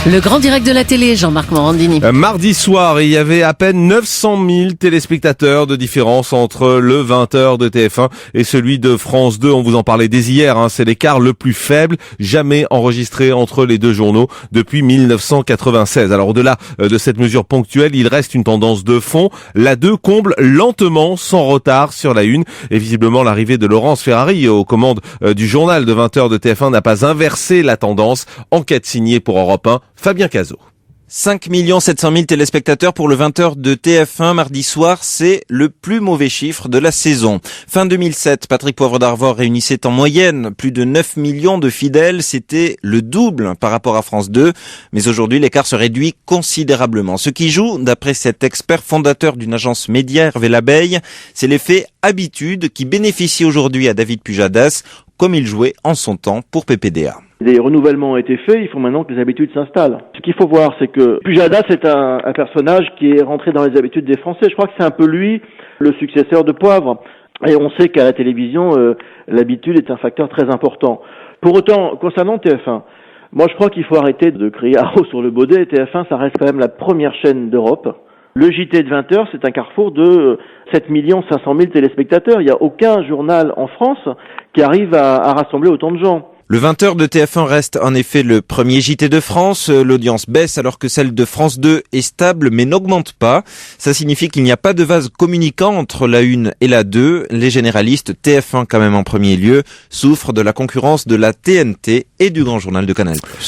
Le grand direct de la télé, Jean-Marc Morandini. Mardi soir, il y avait à peine 900 000 téléspectateurs de différence entre le 20h de TF1 et celui de France 2. On vous en parlait dès hier, c'est l'écart le plus faible jamais enregistré entre les deux journaux depuis 1996. Alors au-delà de cette mesure ponctuelle, il reste une tendance de fond. La 2 comble lentement, sans retard sur la 1. Et visiblement, l'arrivée de Laurence Ferrari aux commandes du journal de 20h de TF1 n'a pas inversé la tendance. Enquête signée pour Europe 1. Fabien Cazot. 5 700 000 téléspectateurs pour le 20h de TF1 mardi soir, c'est le plus mauvais chiffre de la saison. Fin 2007, Patrick Poivre d'Arvor réunissait en moyenne plus de 9 millions de fidèles, c'était le double par rapport à France 2, mais aujourd'hui l'écart se réduit considérablement. Ce qui joue, d'après cet expert fondateur d'une agence média, Hervé Labeille, c'est l'effet habitude qui bénéficie aujourd'hui à David Pujadas, comme il jouait en son temps pour PPDA. Des renouvellements ont été faits, il faut maintenant que les habitudes s'installent. Ce qu'il faut voir, c'est que Pujadas est un personnage qui est rentré dans les habitudes des Français. Je crois que c'est un peu lui, le successeur de Poivre. Et on sait qu'à la télévision, l'habitude est un facteur très important. Pour autant, concernant TF1, moi je crois qu'il faut arrêter de crier haro sur le baudet. TF1, ça reste quand même la première chaîne d'Europe. Le JT de 20h, c'est un carrefour de 7 500 000 téléspectateurs. Il n'y a aucun journal en France qui arrive à rassembler autant de gens. Le 20h de TF1 reste en effet le premier JT de France. L'audience baisse alors que celle de France 2 est stable mais n'augmente pas. Ça signifie qu'il n'y a pas de vase communicant entre la 1 et la 2. Les généralistes, TF1 quand même en premier lieu, souffrent de la concurrence de la TNT et du grand journal de Canal+.